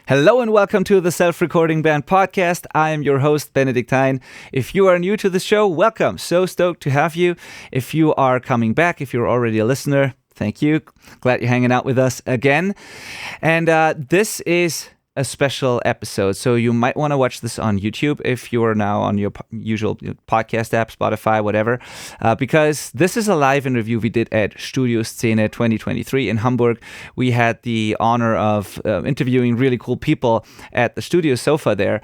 Hello and welcome to the Self-Recording Band podcast. I am your host, Benedictine. If you are new to the show, welcome. So stoked to have you. If you are coming back, if you're already a listener, thank you. Glad you're hanging out with us again. And this is a special episode, so you might want to watch this on YouTube if you are now on your usual podcast app, Spotify, whatever, because this is a live interview we did at Studio Szene 2023 in Hamburg. We had the honor of interviewing really cool people at the studio sofa there.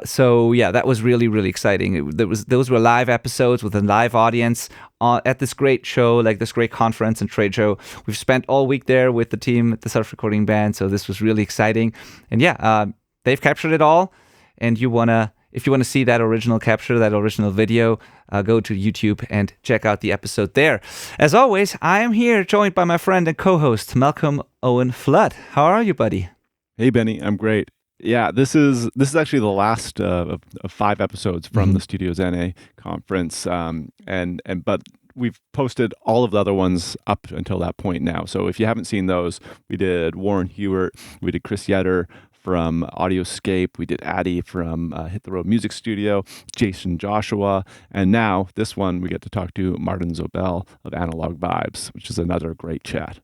So yeah, that was really, really exciting. Those were live episodes with a live audience at this great show, like this great conference and trade show. We've spent all week there with the team at the Self-Recording Band, so this was really exciting. And yeah, they've captured it all. And if you wanna see that original capture, that original video, go to YouTube and check out the episode there. As always, I am here joined by my friend and co-host Malcolm Owen Flood. How are you, buddy? Hey, Benny, I'm great. Yeah, this is actually the last of 5 episodes from the Studio Szene conference, but we've posted all of the other ones up until that point now. So if you haven't seen those, we did Warren Hewart, we did Chris Yetter from Audioscape, we did Addy from Hit the Road Music Studio, Jason Joshua, and now this one we get to talk to Martin Zobel of Analog Vibes, which is another great chat.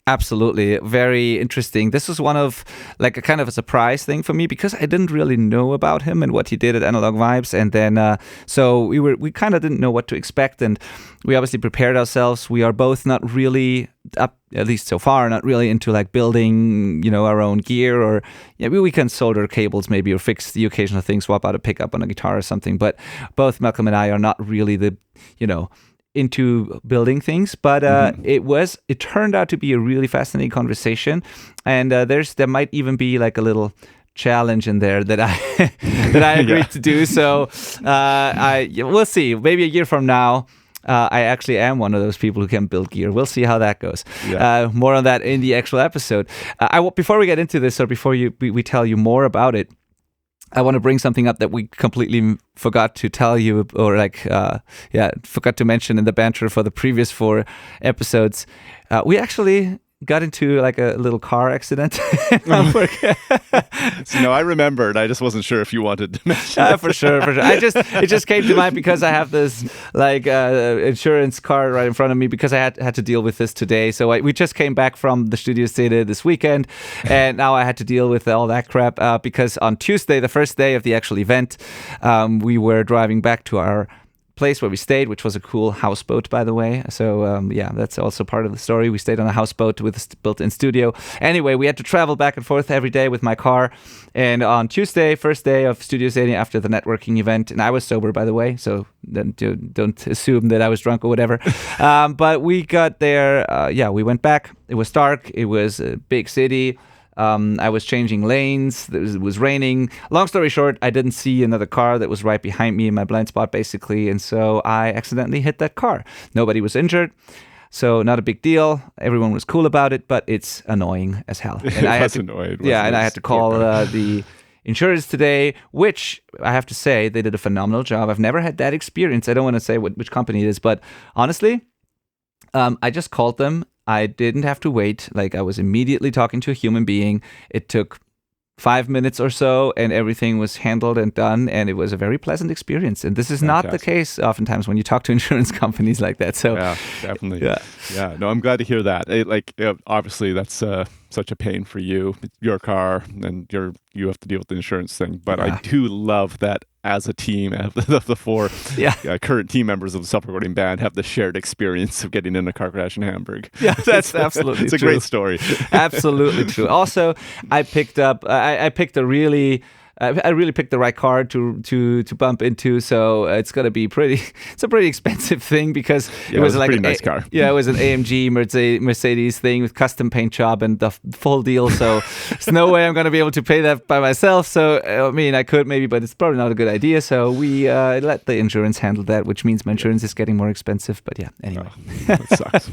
Absolutely. Very interesting. This was one of like a kind of a surprise thing for me because I didn't really know about him and what he did at Analog Vibes. And then, so we kind of didn't know what to expect. And we obviously prepared ourselves. We are both not really up, at least so far, not really into like building, our own gear or we can solder cables maybe or fix the occasional thing, swap out a pickup on a guitar or something. But both Malcolm and I are not really the, into building things, but it turned out to be a really fascinating conversation, and there might even be like a little challenge in there that I agreed to do. So we'll see. Maybe a year from now, I actually am one of those people who can build gear. We'll see how that goes. Yeah. More on that in the actual episode. Before we get into this, or before we tell you more about it, I want to bring something up that we completely forgot to tell you, or forgot to mention in the banter for the previous 4 episodes. We actually got into like a little car accident in Hamburg. So, I remembered. I just wasn't sure if you wanted to mention. For sure. It just came to mind because I have this like insurance card right in front of me because I had to deal with this today. So we just came back from the Studio Szene this weekend, and now I had to deal with all that crap because on Tuesday, the first day of the actual event, we were driving back to our place where we stayed, which was a cool houseboat, by the way. So that's also part of the story. We stayed on a houseboat with a built-in studio. Anyway, we had to travel back and forth every day with my car. And on Tuesday, first day of Studio Szene after the networking event, and I was sober, by the way, so then don't assume that I was drunk or whatever. But we got there. We went back. It was dark. It was a big city. I was changing lanes. It was raining. Long story short, I didn't see another car that was right behind me in my blind spot, basically. And so I accidentally hit that car. Nobody was injured. So not a big deal. Everyone was cool about it, but it's annoying as hell. And I had to call the insurance today, which I have to say, they did a phenomenal job. I've never had that experience. I don't want to say which company it is, but honestly, I just called them. I didn't have to wait. Like, I was immediately talking to a human being. It took 5 minutes or so, and everything was handled and done, and it was a very pleasant experience. And this is not the case oftentimes when you talk to insurance companies like that. So yeah, definitely. Yeah. No, I'm glad to hear that. Obviously, that's such a pain for you, your car, and you have to deal with the insurance thing. But I do love that as a team, the 4 current team members of the Self-Recording Band have the shared experience of getting in a car crash in Hamburg. Yeah, that's absolutely it's true. A great story. Absolutely true. Also, I picked I really picked the right car to bump into, so it's a pretty expensive thing because it was like a pretty nice car. Yeah, it was an AMG Mercedes thing with custom paint job and the full deal. So there's no way I'm going to be able to pay that by myself. So I mean, I could maybe, but it's probably not a good idea. So we let the insurance handle that, which means my insurance is getting more expensive. But yeah, anyway, that sucks.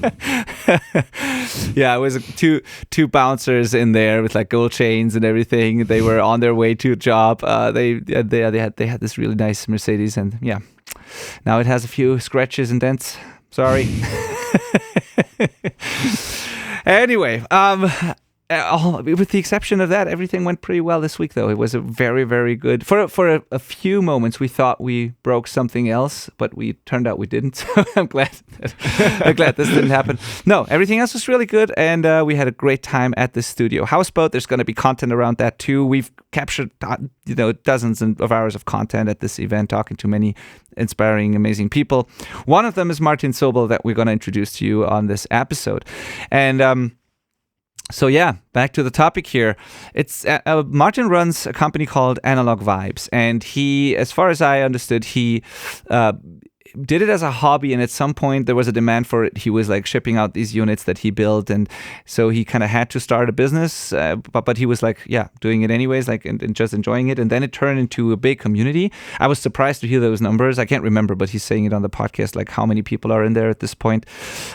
Yeah, it was two bouncers in there with like gold chains and everything. They were on their way to a job. They had this really nice Mercedes, and yeah, now it has a few scratches and dents. Sorry. Anyway, with the exception of that, everything went pretty well this week, though. It was a very, very good. For a few moments, we thought we broke something else, but we turned out we didn't. So I'm glad this didn't happen. No, everything else was really good, and we had a great time at the studio houseboat. There's going to be content around that too. We've captured dozens of hours of content at this event, talking to many inspiring, amazing people. One of them is Martin Zobel that we're going to introduce to you on this episode, and so yeah, back to the topic here. It's Martin runs a company called Analog Vibes, and he, as far as I understood, he did it as a hobby, and at some point there was a demand for it. He was like shipping out these units that he built, and so he kind of had to start a business, but he was like, yeah, doing it anyways, like and just enjoying it, and then it turned into a big community. I was surprised to hear those numbers. I can't remember, but he's saying it on the podcast, like how many people are in there at this point.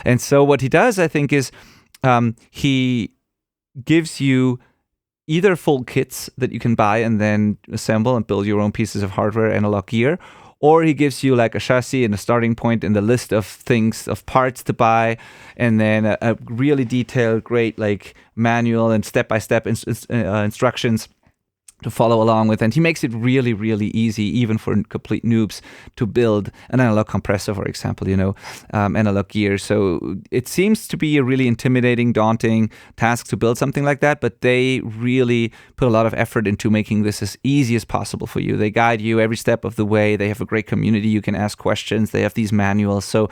And so what he does, I think, is he gives you either full kits that you can buy and then assemble and build your own pieces of hardware, analog gear, or he gives you like a chassis and a starting point and the list of things, of parts to buy, and then a really detailed, great like manual and step-by-step instructions to follow along with. And he makes it really, really easy, even for complete noobs, to build an analog compressor, for example, analog gear. So it seems to be a really intimidating, daunting task to build something like that, but they really put a lot of effort into making this as easy as possible for you. They guide you every step of the way. They have a great community. You can ask questions. They have these manuals. So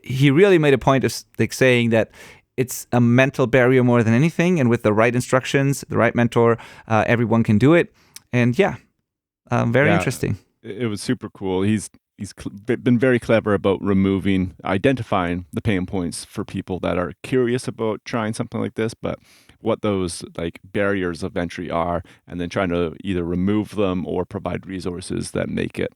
he really made a point of like saying that it's a mental barrier more than anything, and with the right instructions, the right mentor, everyone can do it. And very interesting. It was super cool. He's been very clever about identifying the pain points for people that are curious about trying something like this, but what those like barriers of entry are, and then trying to either remove them or provide resources that make it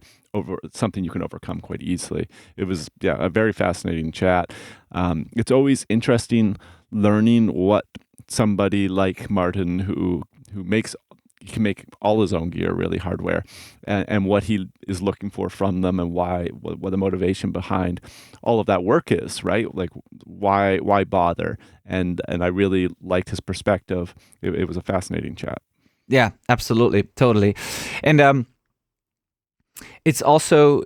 something you can overcome quite easily. It was a very fascinating chat. It's always interesting learning what somebody like Martin, who can make all his own gear, really hardware, and what he is looking for from them, and what the motivation behind all of that work is, right? Like why bother? And I really liked his perspective. It was a fascinating chat. Yeah, absolutely, totally. And it's also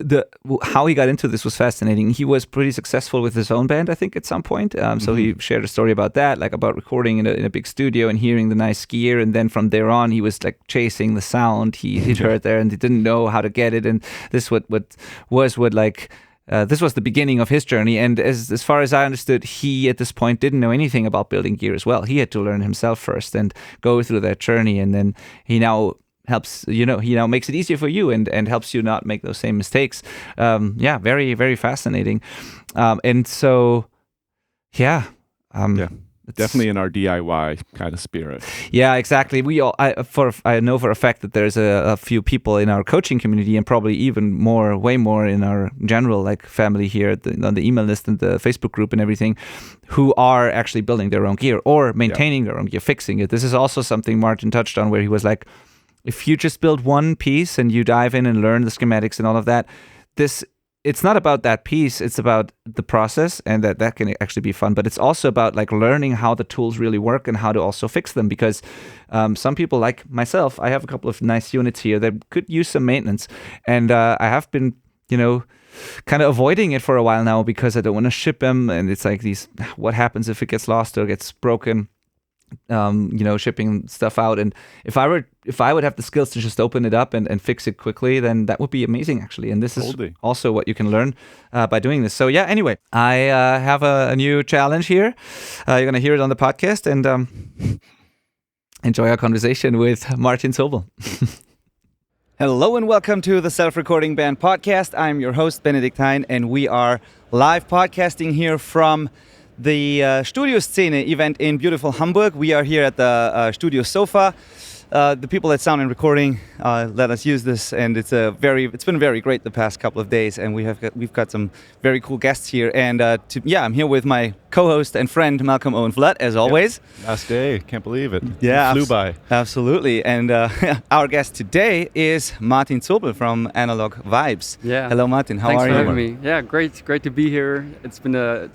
how he got into this was fascinating. He was pretty successful with his own band, I think, at some point. So he shared a story about that, like about recording in a big studio and hearing the nice gear. And then from there on, he was like chasing the sound he'd heard there, and he didn't know how to get it. And this was the beginning of his journey. And as far as I understood, he at this point didn't know anything about building gear as well. He had to learn himself first and go through that journey. And then he now helps, he now makes it easier for you and helps you not make those same mistakes. Very, very fascinating. And so, definitely in our DIY kind of spirit. Yeah, exactly. I know for a fact that there's a few people in our coaching community, and probably way more in our general like family here on the email list and the Facebook group and everything, who are actually building their own gear or maintaining their own gear, fixing it. This is also something Martin touched on, where he was like, if you just build one piece and you dive in and learn the schematics and all of that, it's not about that piece, it's about the process, and that can actually be fun. But it's also about like learning how the tools really work and how to also fix them, because some people like myself, I have a couple of nice units here that could use some maintenance, and I have been, kind of avoiding it for a while now because I don't want to ship them, and it's like what happens if it gets lost or gets broken? Shipping stuff out. And if I would have the skills to just open it up and fix it quickly, then that would be amazing, actually. And this is also what you can learn by doing this. So anyway, I have a new challenge here. You're going to hear it on the podcast, and enjoy our conversation with Martin Zobel. Hello and welcome to the Self-Recording Band podcast. I'm your host, Benedikt Hein, and we are live podcasting here from the Studio Szene event in beautiful Hamburg. We are here at the studio sofa. The people at Sound and Recording let us use this, and it's been very great the past couple of days, and we've got some very cool guests here. And I'm here with my co-host and friend Malcolm Owen Flood, as always. Yep. Last day, can't believe it. Yeah, it flew by. Absolutely. And our guest today is Martin Zobel from Analog Vibes. Yeah. Hello, Martin. How are you? Thanks for having me. Yeah, great to be here. It's been a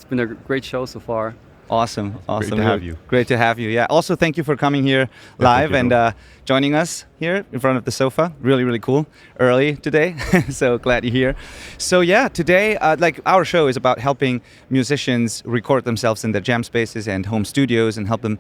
great show so far. Awesome. Great to have you. Great to have you. Yeah. Also, thank you for coming here live and joining us here in front of the sofa. Really, really cool. Early today. So glad you're here. So yeah, today, like our show is about helping musicians record themselves in their jam spaces and home studios and help them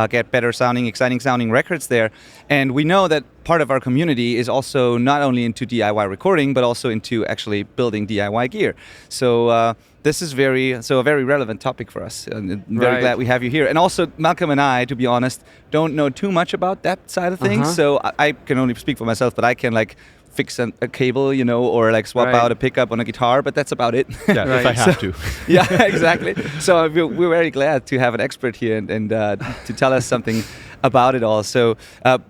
get better sounding, exciting sounding records there. And we know that part of our community is also not only into DIY recording, but also into actually building DIY gear. So this is a very relevant topic for us. And very glad we have you here. And also, Malcolm and I, to be honest, don't know too much about that side of things. So I can only speak for myself, but I can like fix a cable, you know, or like swap out a pickup on a guitar, but that's about it. Yeah, if I have to. Yeah, exactly. So we're very glad to have an expert here and to tell us something about it all. So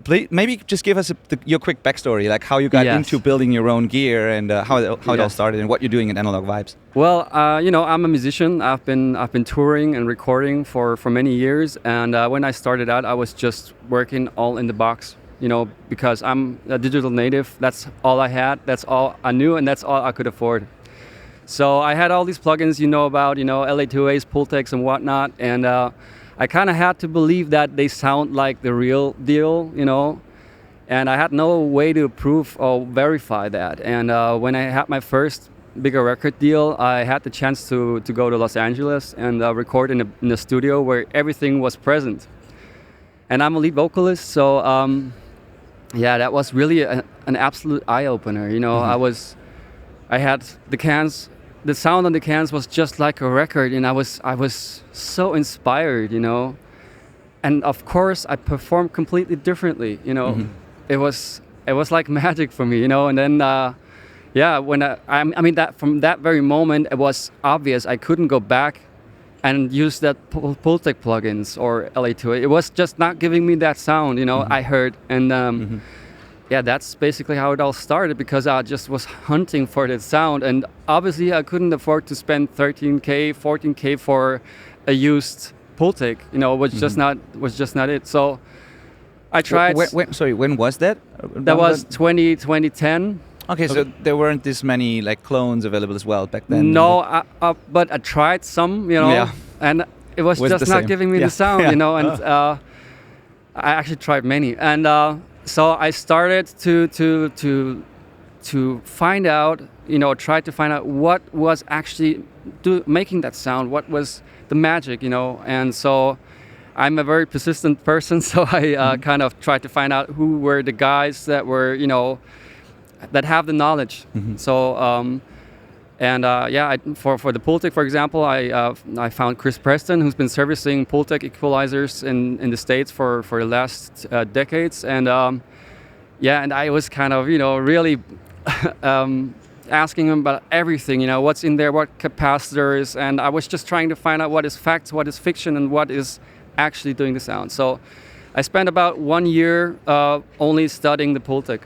please, maybe just give us your quick backstory, like how you got into building your own gear and how it all started and what you're doing at Analog Vibes. Well, you know, I'm a musician. I've been touring and recording for many years, and when I started out, I was just working all in the box. You know, because I'm a digital native. That's all I had. That's all I knew, and that's all I could afford. So I had all these plugins, you know about, you know, LA2As, Pultecs, and whatnot, and I kind of had to believe that they sound like the real deal, you know, and I had no way to prove or verify that. And when I had my first bigger record deal, I had the chance to go to Los Angeles and record in a studio where everything was present. And I'm a lead vocalist, so yeah, that was really an absolute eye-opener. You know, I had the cans. The sound on the cans was just like a record, and I was so inspired, you know. And of course, I performed completely differently, you know. It was like magic for me, you know. And then, yeah, when I mean that from that very moment, it was obvious I couldn't go back and use that Pultec plugins or LA2A. It was just not giving me that sound, you know. I heard, and yeah, that's basically how it all started, because I just was hunting for that sound, and obviously I couldn't afford to spend $13K, $14K for a used Pultec. You know, it was just not it. So I tried. When was that? That was 2010. Okay, so there weren't this many like clones available as well back then. No, but I tried some, you know, and it was just not giving me the sound, you know. And I actually tried many, and so I started to find out, you know, try to find out what was actually making that sound, what was the magic, you know. And so I'm a very persistent person, so I kind of tried to find out who were the guys that were, you know, that have the knowledge. So yeah, for the Pultec, for example, I found Chris Preston, who's been servicing Pultec equalizers in the States for the last decades, and yeah, and I was kind of, you know, really asking him about everything, you know, what's in there, what capacitors, and I was just trying to find out what is facts, what is fiction, and what is actually doing the sound. So I spent about 1 year only studying the Pultec,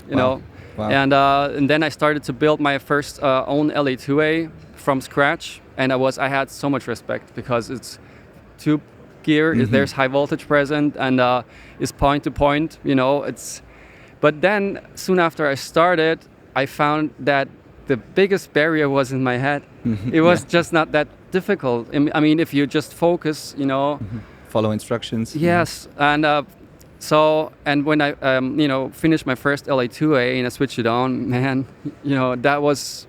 you know. Wow. And then I started to build my first own LA2A from scratch, and I had so much respect, because it's tube gear, there's high voltage present, and it's point to point, you know. But then soon after I started, I found that the biggest barrier was in my head. It was just not that difficult. I mean, if you just focus, you know, follow instructions. Yes, and so, and when I, you know, finished my first LA2A and I switched it on, man, you know, that was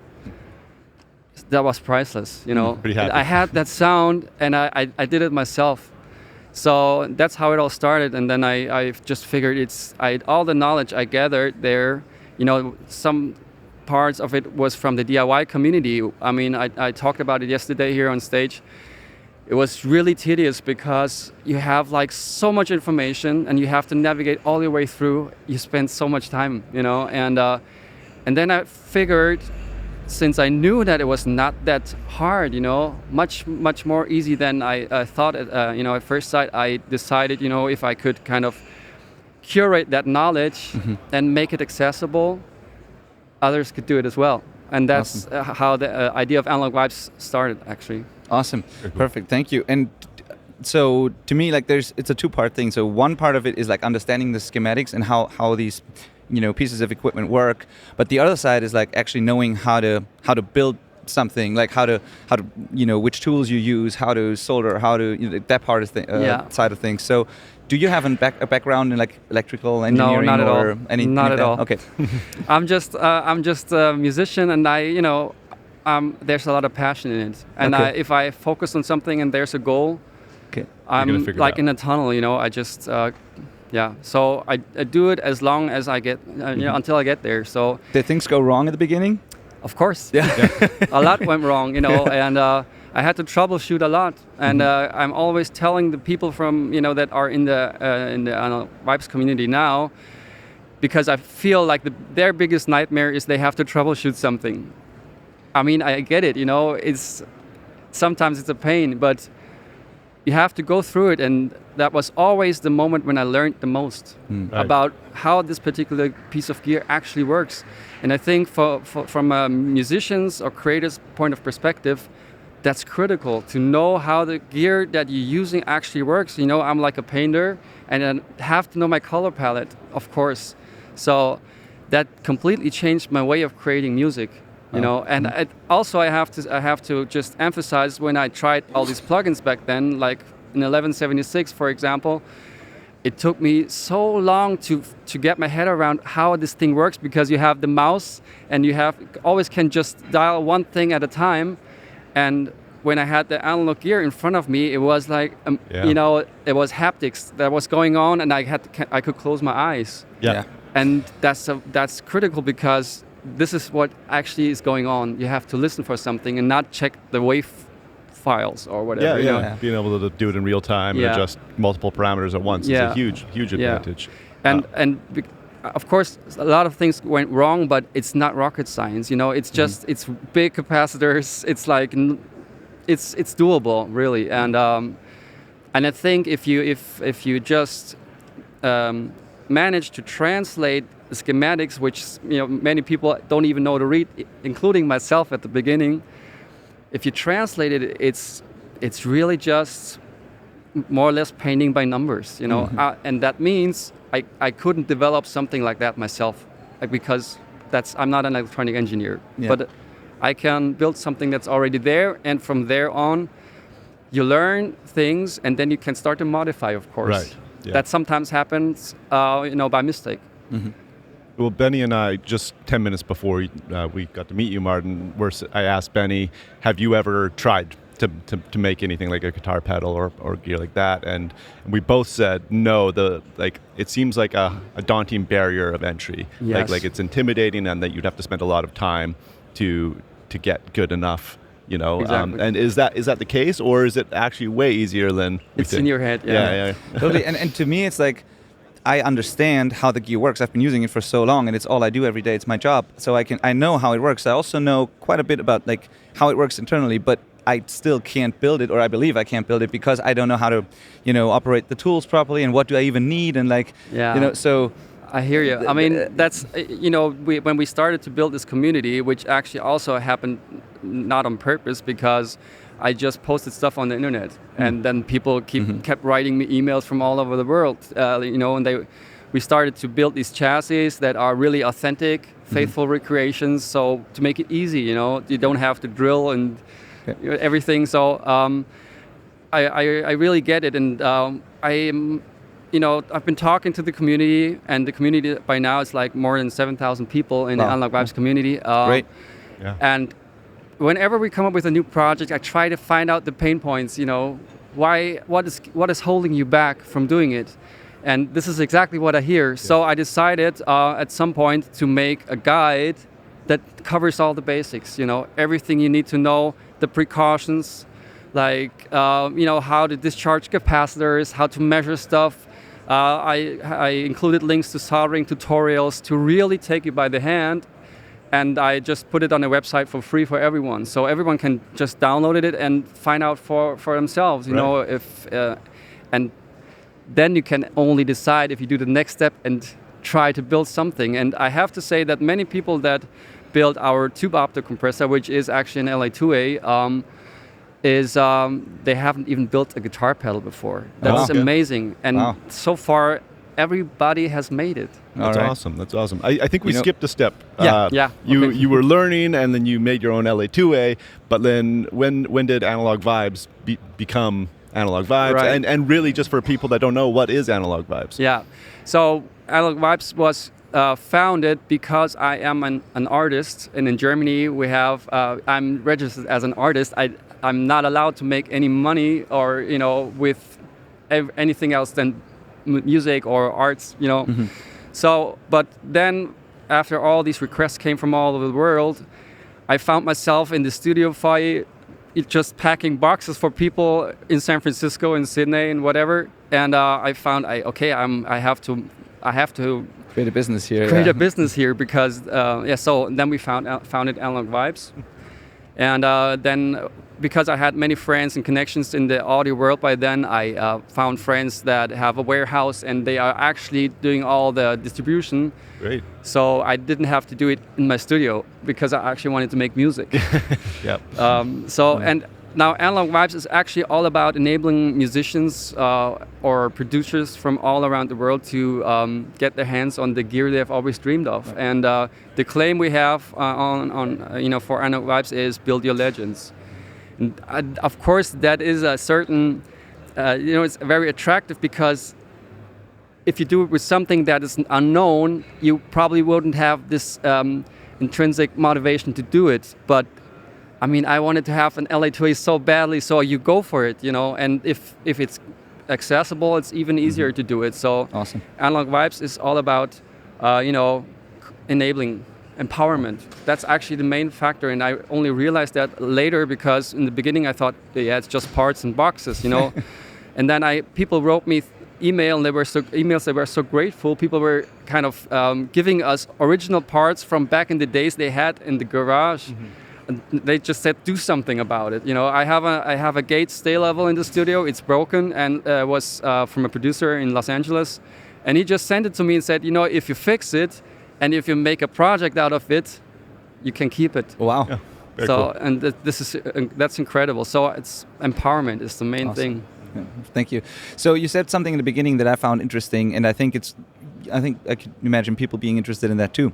priceless, you know. Pretty happy. I had that sound, and I did it myself. So that's how it all started, and then I just figured all the knowledge I gathered there, you know, some parts of it was from the DIY community. I mean, I talked about it yesterday here on stage. It was really tedious, because you have like so much information and you have to navigate all the way through. You spend so much time, you know, and then I figured, since I knew that it was not that hard, you know, much more easy than I thought, you know, at first sight, I decided, you know, if I could kind of curate that knowledge and make it accessible, others could do it as well. And that's how the idea of Analog Vibes started, actually. Awesome. Perfect. Thank you. And so to me, like it's a two-part thing. So one part of it is like understanding the schematics and how these, you know, pieces of equipment work. But the other side is like actually knowing how to build something, like how to which tools you use, how to solder, how to that part of side of things. So do you have a background in like electrical engineering? No, not at or all. anything not like at that? all. Okay. I'm just a musician, and there's a lot of passion in it. And Okay. if I focus on something and there's a goal, Okay. I'm like in a tunnel. I just So I do it as long as I get until I get there. So Did things go wrong at the beginning? of course, Yeah. a lot went wrong. And I had to troubleshoot a lot. And I'm always telling the people from that are in the Vibes community now, because I feel like their biggest nightmare is they have to troubleshoot something. I mean, I get it. Sometimes it's a pain, but you have to go through it, and that was always the moment when I learned the most about how this particular piece of gear actually works. And I think from a musician's or creator's point of perspective, that's critical to know how the gear that you're using actually works. I'm like a painter, and I have to know my color palette, of course. So that completely changed my way of creating music. And I have to just emphasize, when I tried all these plugins back then, like in 1176, for example, it took me so long to get my head around how this thing works, because you have the mouse and you always can just dial one thing at a time. And when I had the analog gear in front of me, it was like, it was haptics that was going on, and I could close my eyes. Yeah. And that's critical, because this is what actually is going on. You have to listen for something and not check the wave files or whatever. Yeah. Being able to do it in real time and adjust multiple parameters at once is a huge advantage. And of course, a lot of things went wrong, but it's not rocket science. It's just it's big capacitors. It's like it's doable, really. And I think if you just manage to translate schematics, which many people don't even know to read, including myself at the beginning. If you translate it, it's really just more or less painting by numbers, and that means I couldn't develop something like that myself, because I'm not an electronic engineer, but I can build something that's already there, and from there on, you learn things, and then you can start to modify, of course. Right. Yeah. That sometimes happens, by mistake. Mm-hmm. Well, Benny and I, just 10 minutes before we got to meet you, Martin, I asked Benny, have you ever tried to make anything like a guitar pedal or gear like that? And we both said no. It seems like a daunting barrier of entry. Yes. Like it's intimidating, and that you'd have to spend a lot of time to get good enough. Exactly. And is that the case, or is it actually way easier than we it's think? in your head? Yeah. Totally. And to me, it's like, I understand how the gear works. I've been using it for so long, and it's all I do every day. It's my job, so I know how it works. I also know quite a bit about like how it works internally, but I still can't build it, or I believe I can't build it, because I don't know how to, operate the tools properly, and what do I even need, and so. I hear you. I mean, that's, when we started to build this community, which actually also happened not on purpose, because I just posted stuff on the internet, and then people kept writing me emails from all over the world, and we started to build these chassis that are really authentic, faithful recreations. So to make it easy, you don't have to drill and everything. So I really get it, and I've been talking to the community, and the community by now is like more than 7,000 people in the Analog Vibes community. Great. Yeah. And whenever we come up with a new project, I try to find out the pain points, what is holding you back from doing it? And this is exactly what I hear. Yeah. So I decided at some point to make a guide that covers all the basics, everything you need to know, the precautions, like, how to discharge capacitors, how to measure stuff. I included links to soldering tutorials to really take you by the hand. And I just put it on a website for free for everyone, so everyone can just download it and find out for themselves. And then you can only decide if you do the next step and try to build something. And I have to say that many people that build our tube opto compressor, which is actually an LA2A, they haven't even built a guitar pedal before. That's amazing. And so far, everybody has made it. That's All right. awesome. That's awesome. I think we You know- skipped a step. Yeah, You okay. you were learning, and then you made your own LA2A. But then when did Analog Vibes become Analog Vibes? Right. And really, just for people that don't know, what is Analog Vibes? Yeah. So Analog Vibes was founded because I am an artist, and in Germany we have I'm registered as an artist. I'm not allowed to make any money or with anything else than music or arts. So, but then after all these requests came from all over the world, I found myself in the studio foyer just packing boxes for people in San Francisco and Sydney and whatever. And I found I have to Create a business here. create a business here because So then we founded Analog Vibes, and then because I had many friends and connections in the audio world by then, I found friends that have a warehouse and they are actually doing all the distribution. Great. So I didn't have to do it in my studio because I actually wanted to make music. Yep. And now Analog Vibes is actually all about enabling musicians or producers from all around the world to get their hands on the gear they've always dreamed of. And the claim we have for Analog Vibes is build your legends. And of course, that is a certain, it's very attractive because if you do it with something that is unknown, you probably wouldn't have this intrinsic motivation to do it. But I mean, I wanted to have an LA2A so badly, so you go for it, and if it's accessible, it's even easier to do it. So Awesome. Analog Vibes is all about, enabling empowerment. That's actually the main factor, and I only realized that later because in the beginning I thought, it's just parts and boxes, and then people wrote me emails they were so grateful. People were kind of giving us original parts from back in the days they had in the garage. And they just said, do something about it. I have a gate stay level in the studio. It's broken, and was from a producer in Los Angeles, and he just sent it to me and said, if you fix it and if you make a project out of it, you can keep it. Wow. Yeah. Very So cool. and that's incredible. So it's empowerment is the main Awesome. thing. Yeah, thank you. So you said something in the beginning that I found interesting, and I think I could imagine people being interested in that too.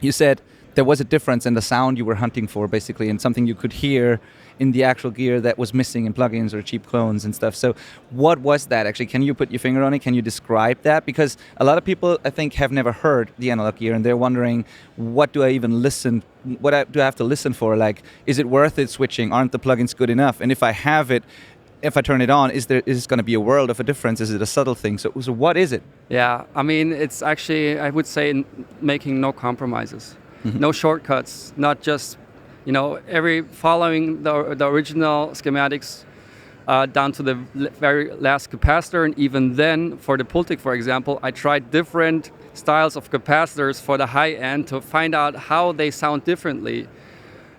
You said there was a difference in the sound you were hunting for, basically, and something you could hear in the actual gear that was missing in plugins or cheap clones and stuff. So what was that actually? Can you put your finger on it? Can you describe that? Because a lot of people, I think, have never heard the analog gear, and they're wondering, what do I even listen? Do I have to listen for? Like, is it worth it switching? Aren't the plugins good enough? And if I have it, if I turn it on, is it going to be a world of a difference? Is it a subtle thing? So what is it? Yeah, I mean, it's actually, I would say, making no compromises, no shortcuts, not just, following the original schematics down to the very last capacitor. And even then, for the Pultic, for example, I tried different styles of capacitors for the high end to find out how they sound differently.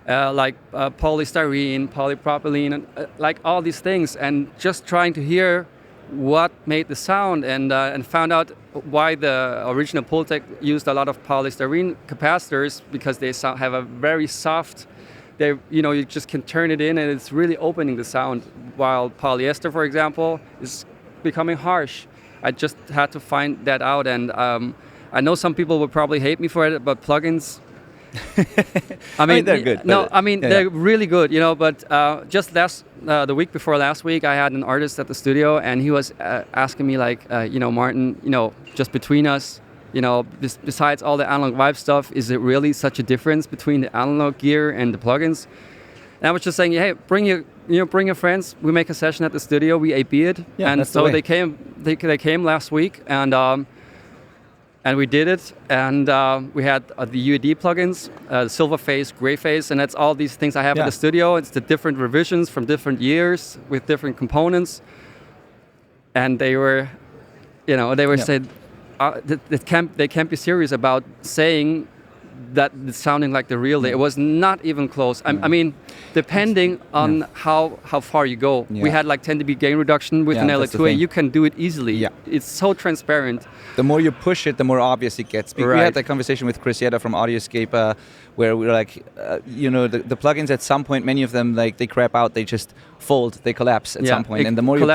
Like polystyrene, polypropylene, and like all these things, and just trying to hear what made the sound, and found out why the original Pultec used a lot of polystyrene capacitors, because they have a very soft. You just can turn it in, and it's really opening the sound. While polyester, for example, is becoming harsh. I just had to find that out, and I know some people would probably hate me for it, but plugins. I mean, they're good. No, I mean, they're yeah. really good, But just the week before last week, I had an artist at the studio, and he was asking me, like, Martin, just between us, besides all the analog vibe stuff, is it really such a difference between the analog gear and the plugins? And I was just saying, hey, bring your friends. We make a session at the studio. We A/B it, Yeah, and that's the so way. they came. They came last week, and we did it, and we had the UAD plugins, silver phase, gray phase, and that's all these things I have Yeah. at the studio. It's the different revisions from different years with different components, and they were Yeah. said they can't be serious about saying that it's sounding like the real deal. It was not even close. I mean, depending on how far you go. We had like 10 dB gain reduction with an LA2A. You can do it easily. Yeah. It's so transparent. The more you push it, the more obvious it gets. We had that conversation with Chris Yetta from Audioscape, where we were like, the plugins at some point, many of them, like, they crap out, they just fold, they collapse at some point. And the more you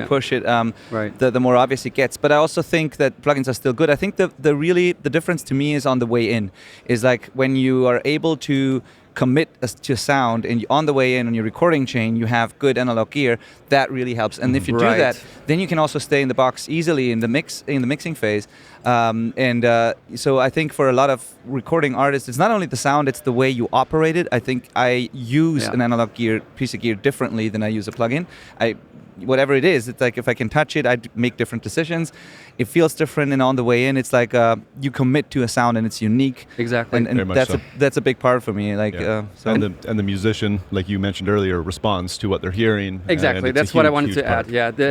push it, the more obvious it gets. But I also think that plugins are still good. I think the difference to me is on the way in. Is like when you are able to commit to sound and on the way in on your recording chain you have good analog gear, that really helps. And if you do that, then you can also stay in the box easily in the mixing phase. So I think for a lot of recording artists, it's not only the sound, it's the way you operate it. I think I use an analog piece of gear differently than I use a plugin. Whatever it is, it's like if I can touch it, I make different decisions. It feels different, and on the way in, it's like you commit to a sound and it's unique. Exactly, and that's a big part for me. Like, and the musician, like you mentioned earlier, responds to what they're hearing. Exactly, that's what I wanted to add.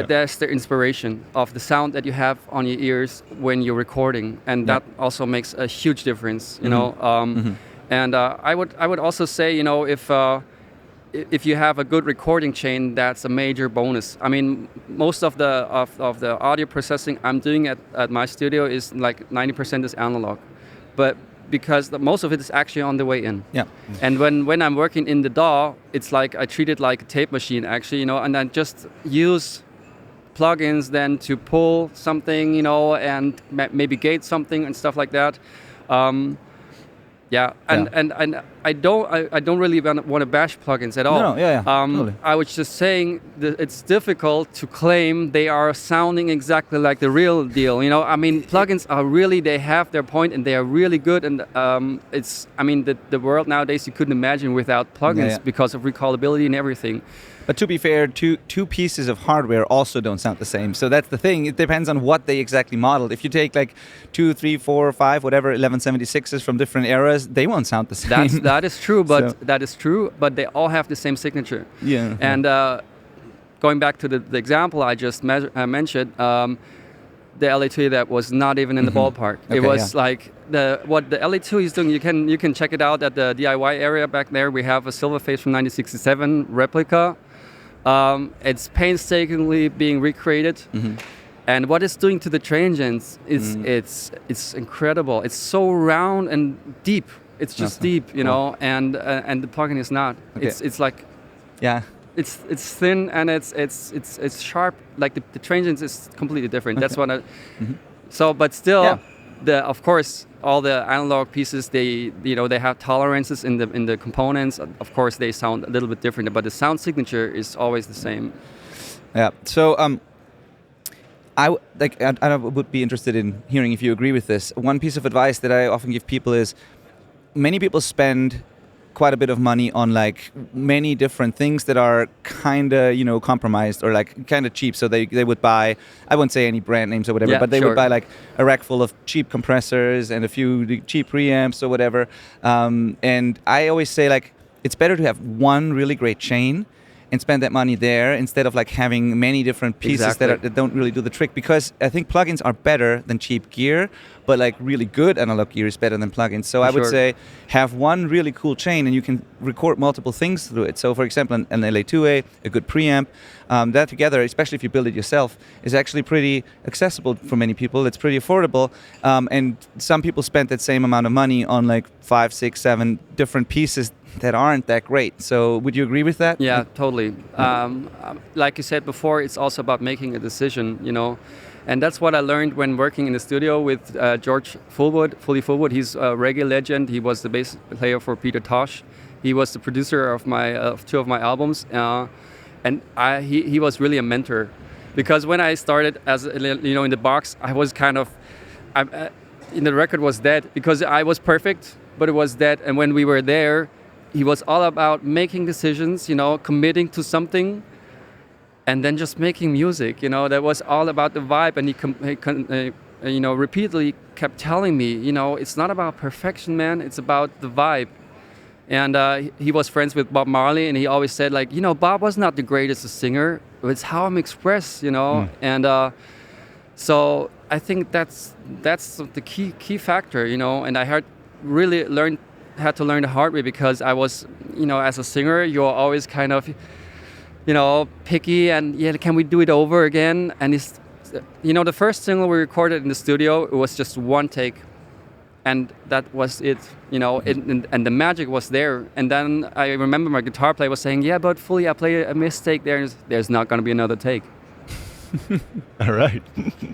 That's the inspiration of the sound that you have on your ears when you're recording, and that also makes a huge difference. You know, and I would also say, you know, if you have a good recording chain, that's a major bonus. I mean, most of the audio processing I'm doing at my studio is like 90% is analog, but because most of it is actually on the way in. Yeah. And when I'm working in the DAW, it's like I treat it like a tape machine, actually, you know, and I just use plugins then to pull something, you know, and maybe gate something and stuff like that. And I don't really want to bash plugins at all. Totally. I was just saying that it's difficult to claim they are sounding exactly like the real deal. You know, I mean, plugins are really, they have their point and they are really good. And the world nowadays you couldn't imagine without plugins because of recallability and everything. But to be fair, two pieces of hardware also don't sound the same. So that's the thing. It depends on what they exactly modeled. If you take like 2, 3, 4, 5, whatever 1176s from different eras, they won't sound the same. That is true, but they all have the same signature. Yeah. And going back to the example I just mentioned, the LA2 that was not even in the ballpark. Okay, it was like what the LA2 is doing. You can check it out at the DIY area back there. We have a Silverface from 1967 replica. It's painstakingly being recreated, and what it's doing to the transients is it's incredible. It's so round and deep. It's just deep, you know, and the plugin is not. Okay. It's like, it's thin and it's sharp. Like the transients is completely different. Okay. That's what I. So, but still, of course, all the analog pieces, they have tolerances in the components. Of course, they sound a little bit different, but the sound signature is always the same. Yeah. So I would be interested in hearing if you agree with this. One piece of advice that I often give people is, many people spend quite a bit of money on like many different things that are kind of, you know, compromised or like kind of cheap. So they would buy, I won't say any brand names or whatever, but they would buy like a rack full of cheap compressors and a few cheap preamps or whatever. And I always say, like, it's better to have one really great chain and spend that money there instead of like having many different pieces that don't really do the trick, because I think plugins are better than cheap gear, but like really good analog gear is better than plugins. So I would say have one really cool chain and you can record multiple things through it. So for example, an LA2A, a good preamp, that together, especially if you build it yourself, is actually pretty accessible for many people. It's pretty affordable. And some people spend that same amount of money on like 5, 6, 7 different pieces that aren't that great. So would you agree with that? Yeah, totally. Like you said before, it's also about making a decision, you know. And that's what I learned when working in the studio with George Fully Fullwood. He's a reggae legend. He was the bass player for Peter Tosh. He was the producer of my 2 of my albums. And he was really a mentor. Because when I started as, you know, in the box, I was kind of, the record was dead because I was perfect, but it was dead. And when we were there, he was all about making decisions, you know, committing to something, and then just making music. You know, that was all about the vibe. And he repeatedly kept telling me, you know, it's not about perfection, man. It's about the vibe. And he was friends with Bob Marley, and he always said, like, you know, Bob was not the greatest singer. It's how I'm expressed, you know. And so I think that's the key factor, you know. And I heard really had to learn the hard way, because I was, as a singer, you're always kind of, picky, and can we do it over again? And it's, the first single we recorded in the studio, it was just one take. And that was it, and the magic was there. And then I remember my guitar player was saying, yeah, but Fully, I play a mistake there. There's not going to be another take. All right.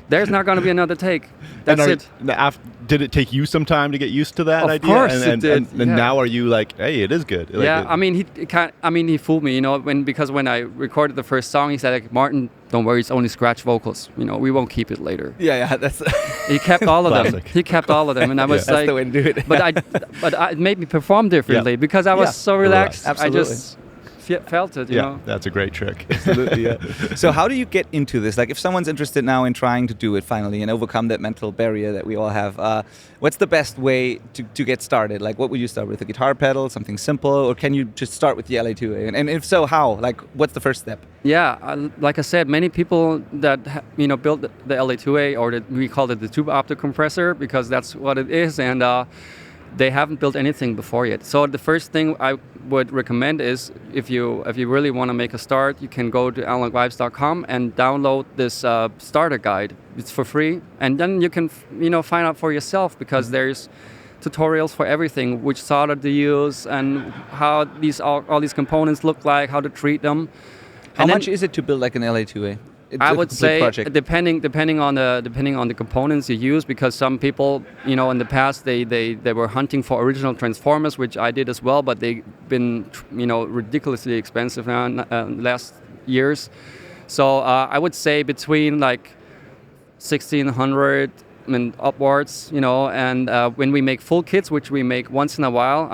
There's not going to be another take. That's it. Did it take you some time to get used to that idea? Of course it did. And now are you like, hey, it is good? He fooled me, because when I recorded the first song, he said, like, Martin, don't worry, it's only scratch vocals. We won't keep it later. Yeah, that's... He kept all of them. He kept all of them, and I was that's the way to do it. but it made me perform differently because I was so relaxed. Absolutely. I just felt it, you know. That's a great trick. Absolutely, yeah. So how do you get into this? Like, if someone's interested now in trying to do it finally and overcome that mental barrier that we all have, what's the best way to get started? Like, what would you start with? A guitar pedal, something simple, or can you just start with the LA2A? And if so, how? Like, what's the first step? Yeah, like I said, many people that built the LA2A, or we call it the tube optic compressor, because that's what it is, and they haven't built anything before yet. So the first thing I would recommend is, if you really want to make a start, you can go to analoguevibes.com and download this starter guide. It's for free, and then you can find out for yourself, because there's tutorials for everything, which solder to use and how all these components look like, how to treat them. How much is it to build like an LA2A? I would say depending on the components you use, because some people, in the past they were hunting for original transformers, which I did as well, but they've been ridiculously expensive now in last years. So I would say between like 1,600 and upwards, and when we make full kits, which we make once in a while,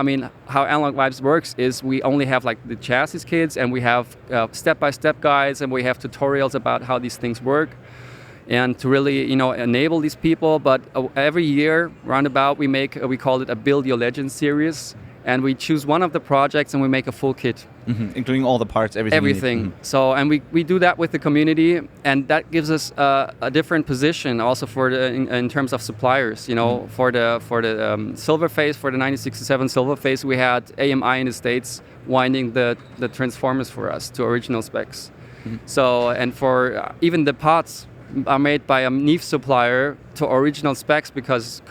how Analog Vibes works is we only have like the chassis kits, and we have step-by-step guides, and we have tutorials about how these things work, and to really, enable these people. But every year, roundabout, we call it a Build Your Legend series, and we choose one of the projects and we make a full kit. Mm-hmm. Including all the parts, everything. Mm-hmm. So, and we do that with the community, and that gives us a different position also for in terms of suppliers. For the silver phase, for the 96-7 silver phase, we had AMI in the States winding the transformers for us to original specs. Mm-hmm. So, and for even the pots are made by a niche supplier to original specs, because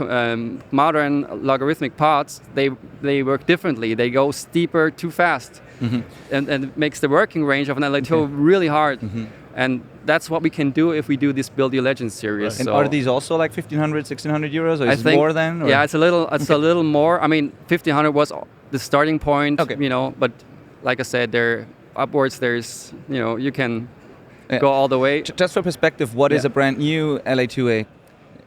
modern logarithmic pots, they work differently. They go steeper too fast. Mm-hmm. and it makes the working range of an LA2 really hard. Mm-hmm. And that's what we can do if we do this Build Your Legend series. Right. And are these also like 1,500, 1,600 euros, or is it more than? Or? Yeah, it's a little more. 1,500 was the starting point. Okay. But like I said, there upwards. There's you can go all the way. Just for perspective, what is a brand new LA2A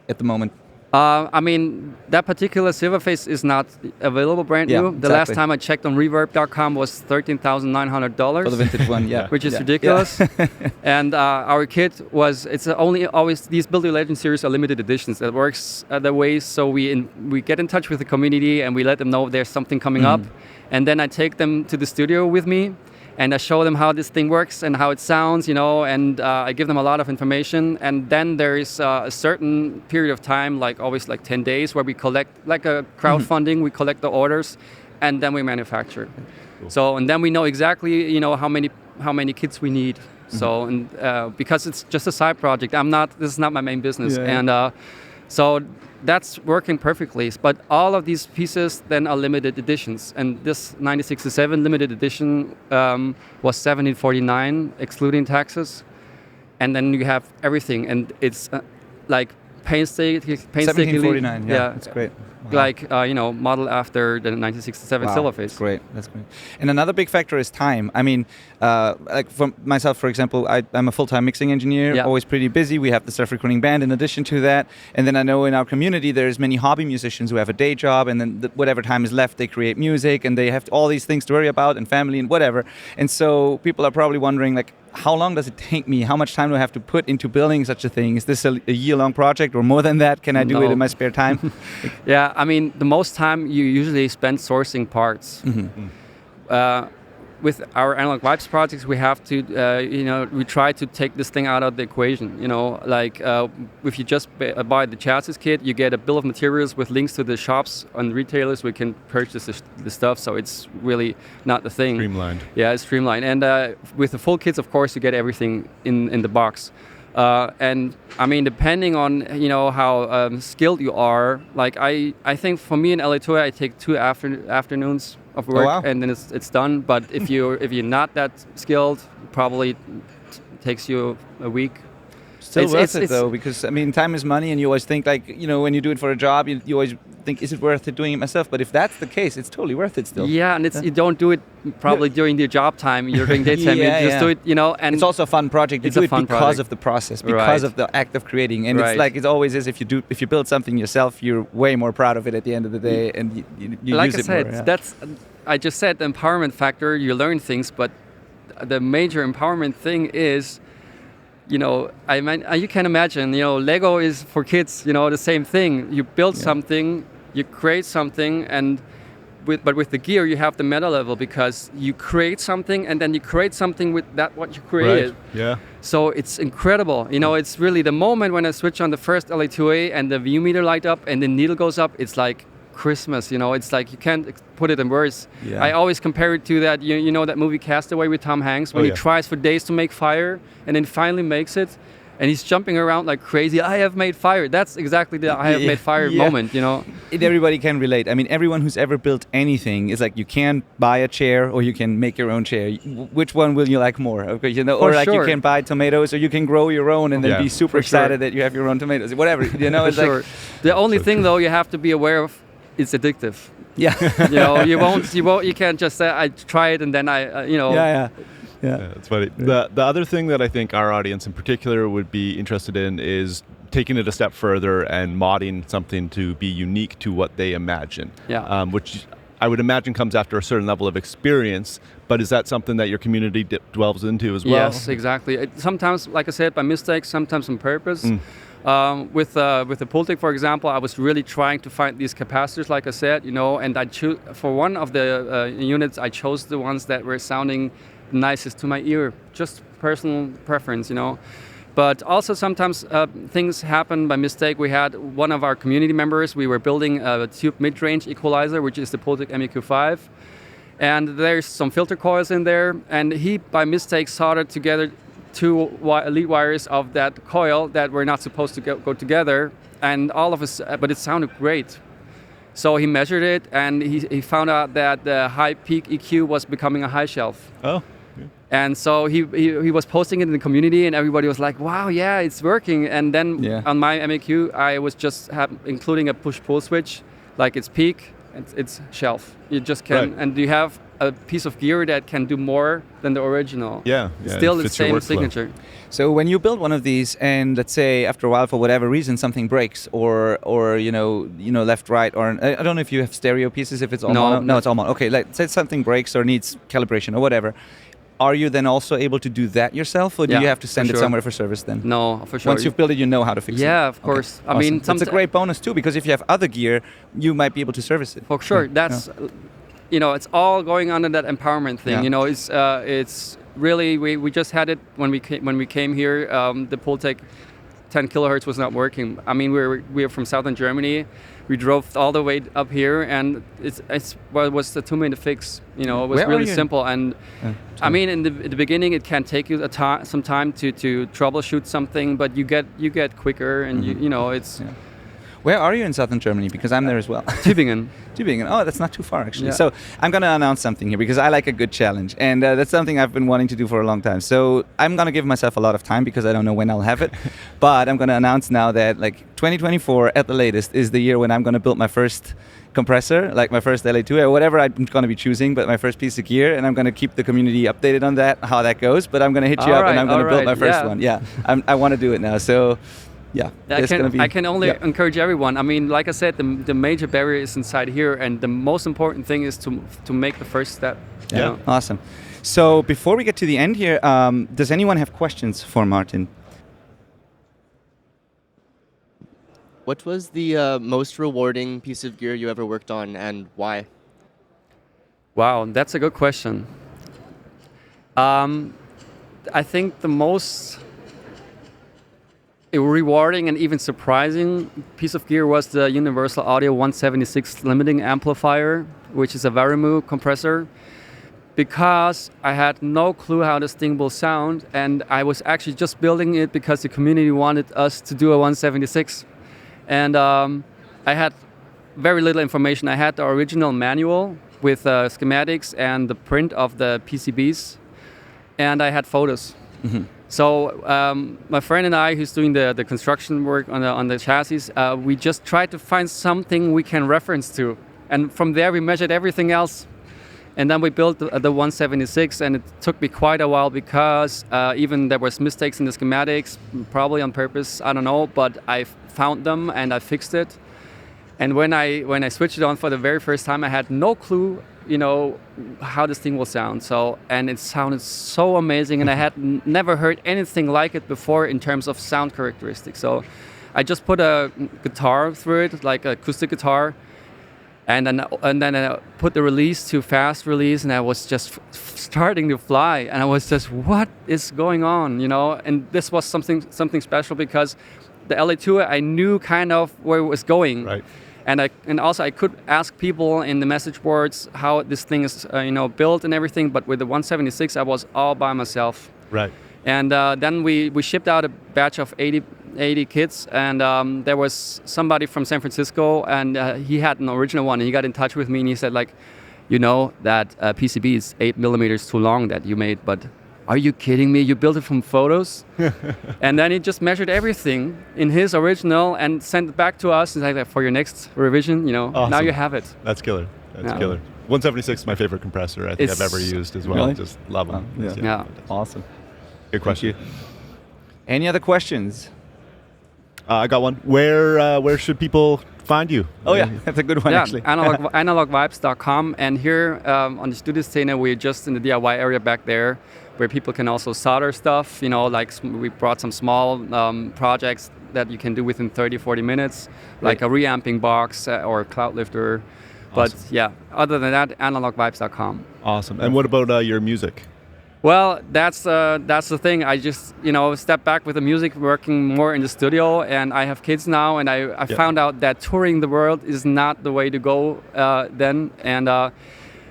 at the moment? That particular silver phase is not available brand new. The last time I checked on reverb.com was $13,900 for the vintage one, which is ridiculous. Yeah. And our kit it's only always, these Build Your Legend series are limited editions. That works the way, so we get in touch with the community and we let them know there's something coming up, and then I take them to the studio with me. And I show them how this thing works and how it sounds, and I give them a lot of information. And then there is a certain period of time, like always like 10 days, where we collect, like a crowdfunding, we collect the orders, and then we manufacture. Cool. So, and then we know exactly, how many kits we need. Mm-hmm. So, and because it's just a side project, this is not my main business. Yeah. And so that's working perfectly. But all of these pieces then are limited editions. And this 96-7 limited edition was $1,749, excluding taxes. And then you have everything. And it's like painstakingly. $1,749, yeah, that's great. Wow. Like, modeled after the 1967 silver phase. That's great. That's great. And another big factor is time. Like for myself, for example, I'm a full-time mixing engineer, always pretty busy. We have the Self-Recording band in addition to that. And then I know in our community, there's many hobby musicians who have a day job, and then whatever time is left, they create music, and they have all these things to worry about, and family and whatever. And so people are probably wondering, like, how long does it take me? How much time do I have to put into building such a thing? Is this a year-long project or more than that? Can I do it in my spare time? Yeah, the most time you usually spend sourcing parts. Mm-hmm. with our analog vibes projects, we have to, we try to take this thing out of the equation. Like if you just buy the chassis kit, you get a bill of materials with links to the shops and retailers we can purchase the stuff. So it's really not the thing. Streamlined. Yeah, it's streamlined. And with the full kits, of course, you get everything in the box. And I mean, depending on how skilled you are, like I think for me in LA2A, I take 2 afternoons of work, wow. and then it's done. But if you're not that skilled, probably takes you a week. Still worth it though, because I mean, time is money, and you always think like, when you do it for a job, you always think, is it worth it doing it myself? But if that's the case, it's totally worth it still. Yeah, and you don't do it probably during your job time. You're doing daytime. You just do it, and it's also a fun project. You do it because of the process, because of the act of creating, and it's like it always is. If you build something yourself, you're way more proud of it at the end of the day, and you like use it more. Like I more. said, I just said the empowerment factor. You learn things, but the major empowerment thing is, you can imagine, Lego is for kids, the same thing. You build something, you create something, and but with the gear, you have the meta level because you create something and then you create something with what you created. Right. Yeah. So it's incredible. It's really the moment when I switch on the first LA2A and the view meter light up and the needle goes up, it's like Christmas, it's like you can't put it in words. Yeah. I always compare it to that, that movie Castaway with Tom Hanks when he tries for days to make fire and then finally makes it, and he's jumping around like crazy. I have made fire. That's exactly the I have made fire moment. Everybody can relate. I mean, everyone who's ever built anything is like, you can buy a chair or you can make your own chair. Which one will you like more? Okay, or like you can buy tomatoes or you can grow your own and then be super excited that you have your own tomatoes. Whatever, it's like. The only thing though you have to be aware of, it's addictive. Yeah. You can't just say I try it and then Yeah, that's funny. The other thing that I think our audience in particular would be interested in is taking it a step further and modding something to be unique to what they imagine. Yeah. Which I would imagine comes after a certain level of experience. But is that something that your community delves into as well? Yes, exactly. Sometimes, like I said, by mistake, sometimes on purpose. With the Pultec, for example, I was really trying to find these capacitors, like I said, and I for one of the units, I chose the ones that were sounding nicest to my ear, just personal preference, But also sometimes things happen by mistake. We had one of our community members, we were building a tube mid-range equalizer, which is the Pultec MEQ5. And there's some filter coils in there, and he, by mistake, soldered together 2 lead wires of that coil that were not supposed to go together, and but it sounded great. So he measured it, and he found out that the high peak EQ was becoming a high shelf. Oh. And so he was posting it in the community, and everybody was like, "Wow, yeah, it's working." And then on my MEQ, I was just including a push-pull switch, like it's peak, it's shelf. You just can, and you have a piece of gear that can do more than the original. Yeah. Still the same signature. So when you build one of these, and let's say after a while, for whatever reason, something breaks, or left, right, or I don't know if you have stereo pieces. If it's all mono. No, it's all mono. Okay, let's say something breaks or needs calibration or whatever. Are you then also able to do that yourself, or do you have to send it somewhere for service then? No, for sure. Once you've built it, you know how to fix it. Yeah, of course. Okay. I mean, that's a great bonus too, because if you have other gear, you might be able to service it. For sure. That's, it's all going under that empowerment thing. It's really, we just had it when we came here. The Pultec 10 kilohertz was not working. I mean, we're from southern Germany. We drove all the way up here, and it was a 2-minute fix. It was really simple. And I mean, in the beginning, it can take you some time to troubleshoot something, but you get quicker, and it's. Yeah. Where are you in southern Germany? Because I'm there as well. Tübingen. Tübingen. Oh, that's not too far, actually. Yeah. So I'm going to announce something here because I like a good challenge. And that's something I've been wanting to do for a long time. So I'm going to give myself a lot of time because I don't know when I'll have it. But I'm going to announce now that 2024 at the latest is the year when I'm going to build my first compressor, like my first LA2 or whatever I'm going to be choosing, but my first piece of gear. And I'm going to keep the community updated on that, how that goes. But I'm going to hit you up and I'm going to build my first one. Yeah, I want to do it now. So... Yeah, I can only encourage everyone. I mean, like I said, the major barrier is inside here, and the most important thing is to make the first step. Yeah, awesome. So before we get to the end here, does anyone have questions for Martin? What was the most rewarding piece of gear you ever worked on, and why? Wow, that's a good question. I think the most rewarding and even surprising piece of gear was the Universal Audio 176 limiting amplifier, which is a Varimu compressor, because I had no clue how this thing will sound, and I was actually just building it because the community wanted us to do a 176. And I had very little information. I had the original manual with schematics and the print of the PCBs, and I had photos. Mm-hmm. So my friend and I, who's doing the construction work on the chassis, we just tried to find something we can reference to. And from there we measured everything else. And then we built the 176, and it took me quite a while because even there was mistakes in the schematics, probably on purpose, I don't know, but I found them and I fixed it. And when I switched it on for the very first time, I had no clue, how this thing will sound. So, and it sounded so amazing, and I had never heard anything like it before in terms of sound characteristics. So I just put a guitar through it, like an acoustic guitar, and then I put the release to fast release, and I was just starting to fly, and I was just, what is going on, And this was something special because the LA2, I knew kind of where it was going. Right. And also I could ask people in the message boards how this thing is built and everything, but with the 176 I was all by myself. Right. And then we shipped out a batch of 80 kits, and there was somebody from San Francisco, and he had an original one, and he got in touch with me and he said, like, that PCB is 8 millimeters too long that you made, but are you kidding me? You built it from photos? And then he just measured everything in his original and sent it back to us and said, like, for your next revision, Awesome. Now you have it. That's killer. That's killer. 176 is my favorite compressor I think I've ever used as well. Really? Just love them. Yeah. Awesome. Good question. Any other questions? I got one. Where should people find you? Oh yeah, that's a good one actually. Analogvibes.com, and here on the studio scene, we're just in the DIY area back there, where people can also solder stuff. Like we brought some small projects that you can do within 30-40 minutes, like a reamping box or a cloud lifter. But Awesome. yeah, other than that, analogvibes.com. Awesome. And what about your music? Well, that's the thing. I just step back with the music, working more in the studio, and I have kids now, and I found out that touring the world is not the way to go then. And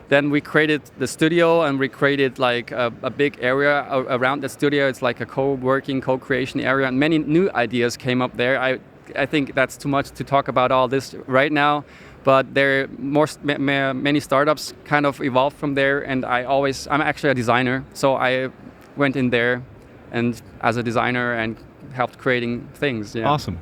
then we created the studio, and we created like a big area around the studio. It's like a co-working, co-creation area, and many new ideas came up there. I think that's too much to talk about all this right now. But there are many startups kind of evolved from there, and I'm actually a designer, so I went in there and as a designer and helped creating things. Yeah. Awesome.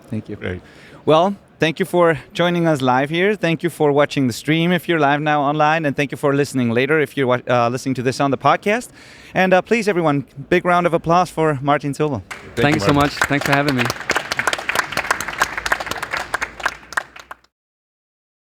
Thank you. Great. Well, thank you for joining us live here. Thank you for watching the stream if you're live now online, and thank you for listening later if you're listening to this on the podcast. And please, everyone, big round of applause for Martin Zobel. Thank you so much. Thanks for having me.